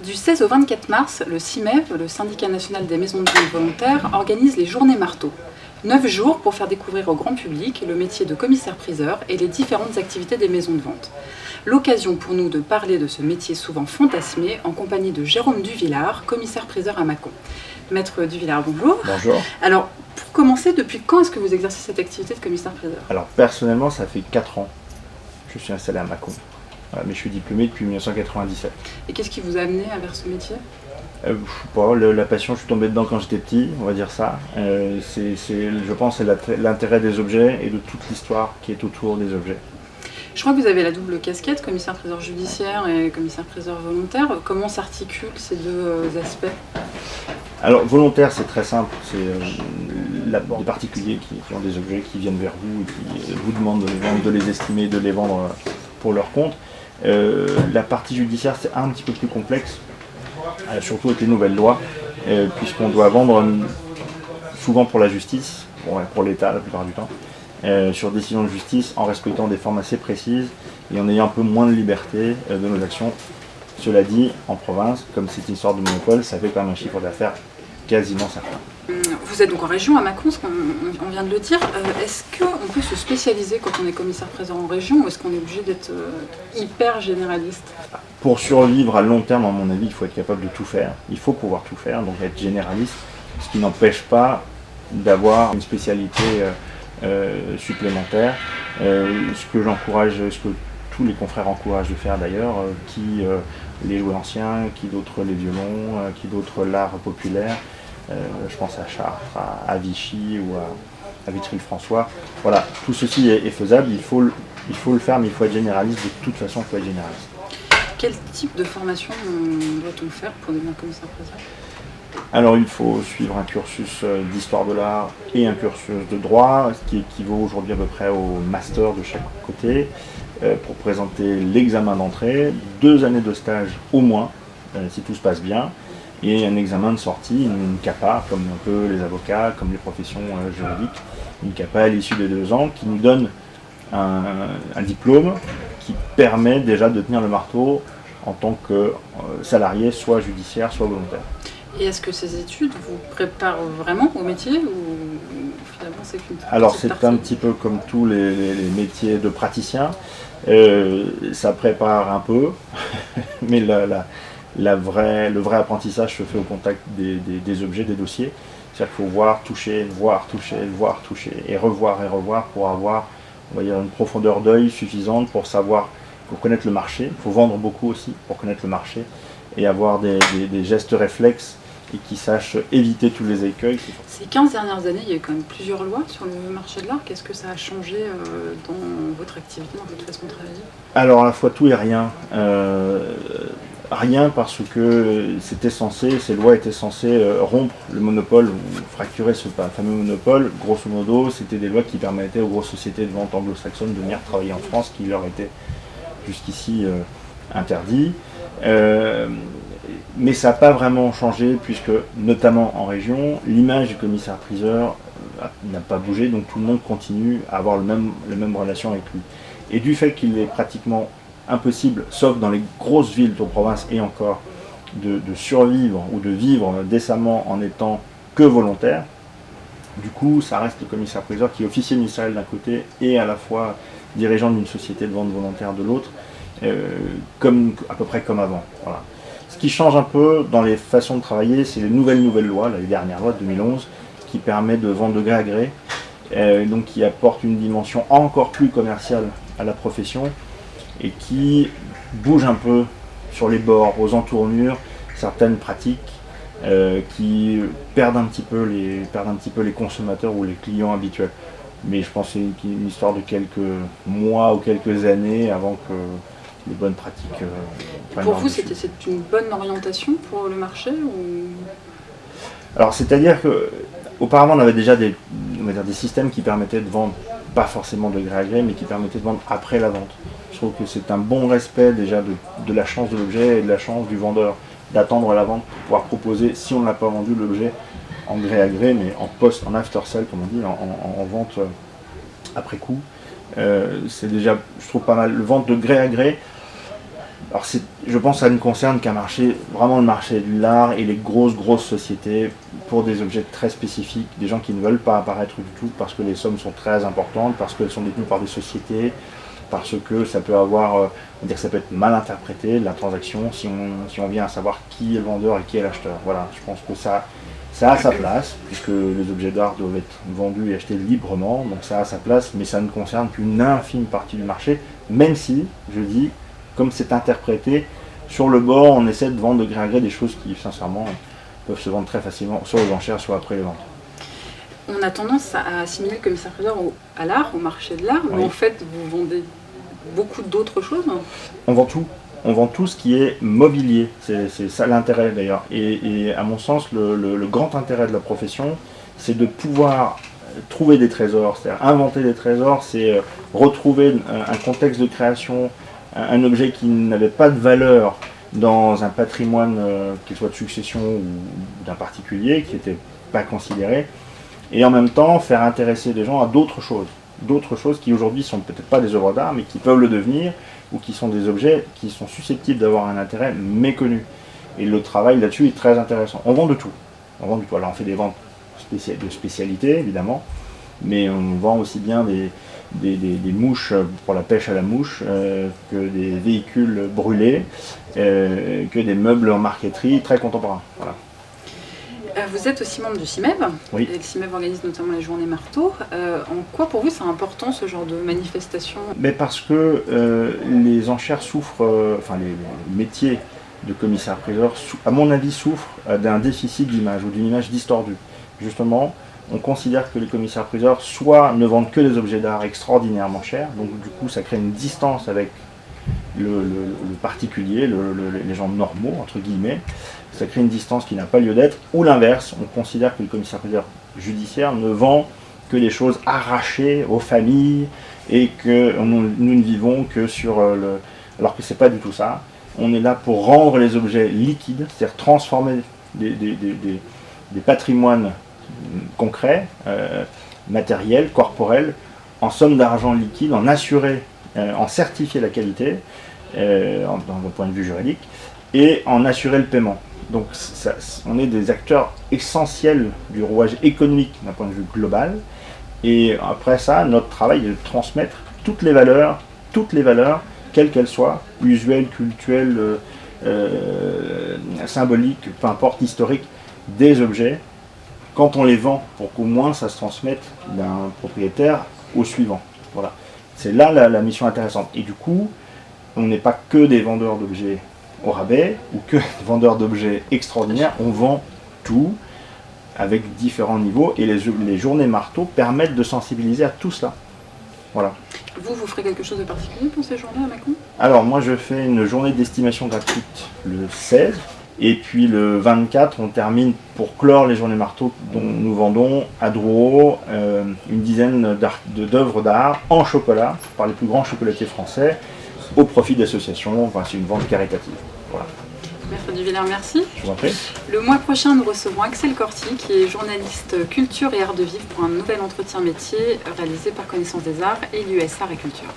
Du 16 au 24 mars, le CIMEV, le Syndicat national des maisons de vente volontaires, organise les Journées Marteau. 9 jours pour faire découvrir au grand public le métier de commissaire-priseur et les différentes activités des maisons de vente. L'occasion pour nous de parler de ce métier souvent fantasmé en compagnie de Jérôme Duvillard, commissaire-priseur à Mâcon. Maître Duvillard, bonjour. Bonjour. Alors, pour commencer, depuis quand est-ce que vous exercez cette activité de commissaire-priseur? Alors personnellement, ça fait 4 ans que je suis installé à Mâcon. Mais je suis diplômé depuis 1997. Et qu'est-ce qui vous a amené vers ce métier? Je sais pas, la passion, je suis tombé dedans quand j'étais petit, on va dire ça. Je pense que c'est l'intérêt des objets et de toute l'histoire qui est autour des objets. Je crois que vous avez la double casquette, commissaire-priseur judiciaire et commissaire-priseur volontaire. Comment s'articulent ces deux aspects? Alors volontaire, c'est très simple, c'est des particuliers qui ont des objets qui viennent vers vous et qui vous demandent de les vendre, de les estimer, de les vendre pour leur compte. La partie judiciaire, c'est un petit peu plus complexe, surtout avec les nouvelles lois, puisqu'on doit vendre souvent pour la justice, pour l'État la plupart du temps, sur décision de justice, en respectant des formes assez précises et en ayant un peu moins de liberté de nos actions. Cela dit, en province, comme c'est une sorte de monopole, ça fait quand même un chiffre d'affaires quasiment certain. Vous êtes donc en région, à Mâcon, on vient de le dire. Est-ce qu'on peut se spécialiser quand on est commissaire-priseur en région ou est-ce qu'on est obligé d'être hyper généraliste? Pour survivre à long terme, à mon avis, il faut être capable de tout faire. Il faut pouvoir tout faire, donc être généraliste, ce qui n'empêche pas d'avoir une spécialité supplémentaire. Ce que j'encourage, ce que tous les confrères encouragent de faire d'ailleurs, les jouets anciens, qui d'autres les violons, qui d'autres l'art populaire. Je pense à Chartres, à Vichy ou à Vitry-le-François. Voilà, tout ceci est faisable, il faut le faire, mais il faut être généraliste. De toute façon, il faut être généraliste. Quel type de formation doit-on faire pour devenir commissaire-priseur? Alors il faut suivre un cursus d'histoire de l'art et un cursus de droit, ce qui équivaut aujourd'hui à peu près au master de chaque côté, pour présenter l'examen d'entrée, 2 années de stage au moins, si tout se passe bien, et un examen de sortie, une CAPA, comme un peu les avocats, comme les professions juridiques, une CAPA à l'issue des 2 ans qui nous donne un diplôme qui permet déjà de tenir le marteau en tant que salarié, soit judiciaire, soit volontaire. Et est-ce que ces études vous préparent vraiment au métier ou finalement c'est qu'une petite Alors partie? c'est un petit peu comme tous les métiers de praticiens, ça prépare un peu, mais le vrai apprentissage se fait au contact des objets, des dossiers. C'est-à-dire qu'il faut voir, toucher, et revoir pour avoir, on va dire, une profondeur d'œil suffisante pour connaître le marché. Il faut vendre beaucoup aussi pour connaître le marché et avoir des gestes réflexes et qui sachent éviter tous les écueils. Ces 15 dernières années, il y a eu quand même plusieurs lois sur le marché de l'art. Qu'est-ce que ça a changé dans votre activité, dans votre façon de travailler? Alors à la fois tout et rien. Rien parce que ces lois étaient censées rompre le monopole ou fracturer ce fameux monopole. Grosso modo, c'était des lois qui permettaient aux grosses sociétés de vente anglo-saxonnes de venir travailler en France, qui leur étaient jusqu'ici interdits. Mais ça n'a pas vraiment changé puisque, notamment en région, l'image du commissaire-priseur n'a pas bougé, donc tout le monde continue à avoir la même relation avec lui. Et du fait qu'il est pratiquement impossible, sauf dans les grosses villes de province et encore, de survivre ou de vivre décemment en étant que volontaire, du coup ça reste le commissaire-priseur qui est officier ministériel d'un côté et à la fois dirigeant d'une société de vente volontaire de l'autre, à peu près comme avant. Voilà. Ce qui change un peu dans les façons de travailler, c'est les nouvelles lois, les dernières lois de 2011, qui permettent de vendre de gré à gré, donc qui apportent une dimension encore plus commerciale à la profession et qui bouge un peu sur les bords, aux entournures, certaines pratiques qui perdent un petit peu les consommateurs ou les clients habituels. Mais je pense que c'est une histoire de quelques mois ou quelques années avant que les bonnes pratiques. Pour vous, c'est une bonne orientation pour le marché ou... Alors, c'est-à-dire qu'auparavant, on avait déjà des systèmes qui permettaient de vendre, pas forcément de gré à gré, mais qui permettaient de vendre après la vente. Je trouve que c'est un bon respect déjà de la chance de l'objet et de la chance du vendeur d'attendre la vente pour pouvoir proposer, si on ne l'a pas vendu, l'objet en gré à gré, mais en after sale, comme on dit, en vente après coup. C'est déjà, je trouve, pas mal. Le vente de gré à gré, Alors je pense que ça ne concerne qu'un marché, vraiment le marché de l'art et les grosses sociétés pour des objets très spécifiques, des gens qui ne veulent pas apparaître du tout parce que les sommes sont très importantes, parce qu'elles sont détenues par des sociétés, parce que ça peut ça peut être mal interprété, la transaction, si on vient à savoir qui est le vendeur et qui est l'acheteur. Voilà, je pense que ça a sa place, puisque les objets d'art doivent être vendus et achetés librement, donc ça a sa place, mais ça ne concerne qu'une infime partie du marché, même si, je dis, comme c'est interprété, sur le bord, on essaie de vendre de gré à gré des choses qui, sincèrement, peuvent se vendre très facilement, soit aux enchères, soit après les ventes. On a tendance à assimiler le commissaire-priseur à l'art, au marché de l'art, mais Oui. en fait, vous vendez beaucoup d'autres choses. On vend tout. On vend tout ce qui est mobilier. C'est ça l'intérêt d'ailleurs. Et à mon sens, le grand intérêt de la profession, c'est de pouvoir trouver des trésors, c'est-à-dire inventer des trésors, c'est retrouver un contexte de création, un objet qui n'avait pas de valeur dans un patrimoine, qu'il soit de succession ou d'un particulier, qui n'était pas considéré, et en même temps faire intéresser les gens à d'autres choses qui aujourd'hui sont peut-être pas des œuvres d'art, mais qui peuvent le devenir, ou qui sont des objets qui sont susceptibles d'avoir un intérêt méconnu. Et le travail là-dessus est très intéressant. On vend de tout. On vend du tout. Alors on fait des ventes de spécialité, évidemment, mais on vend aussi bien des mouches pour la pêche à la mouche, que des véhicules brûlés, que des meubles en marqueterie très contemporains. Voilà. Vous êtes aussi membre du CIMEV. Oui. Et le CIMEV organise notamment les journées marteaux. En quoi pour vous c'est important ce genre de manifestation? Mais parce que les enchères souffrent, les métiers de commissaire-priseur, à mon avis, souffrent d'un déficit d'image ou d'une image distordue. Justement, on considère que les commissaires-priseurs soit ne vendent que des objets d'art extraordinairement chers, donc du coup ça crée une distance avec le particulier, les gens normaux, entre guillemets, ça crée une distance qui n'a pas lieu d'être, ou l'inverse, on considère que le commissaire-priseur judiciaire ne vend que des choses arrachées aux familles et que nous ne vivons que sur alors que c'est pas du tout ça. On est là pour rendre les objets liquides, c'est-à-dire transformer des patrimoines concrets, matériels, corporels, en sommes d'argent liquide, en certifier la qualité, d'un point de vue juridique, et en assurer le paiement. Donc on est des acteurs essentiels du rouage économique d'un point de vue global. Et après ça, notre travail est de transmettre toutes les valeurs, quelles qu'elles soient, usuelles, culturelles, symboliques, peu importe, historiques, des objets, quand on les vend, pour qu'au moins ça se transmette d'un propriétaire au suivant. Voilà. C'est là la mission intéressante. Et du coup, on n'est pas que des vendeurs d'objets au rabais ou que des vendeurs d'objets extraordinaires, on vend tout avec différents niveaux et les journées marteaux permettent de sensibiliser à tout cela. Voilà. Vous ferez quelque chose de particulier pour ces journées à Mâcon? Alors moi je fais une journée d'estimation gratuite le 16 et puis le 24 on termine pour clore les journées marteaux dont nous vendons à Drouot une dizaine d'œuvres d'art en chocolat par les plus grands chocolatiers français au profit d'associations, enfin c'est une vente caritative. Voilà. Maître Duvillers, merci. Je vous en prie. Le mois prochain, nous recevrons Axel Corti, qui est journaliste culture et art de vivre pour un nouvel entretien métier réalisé par Connaissance des Arts et l'US Art et Culture.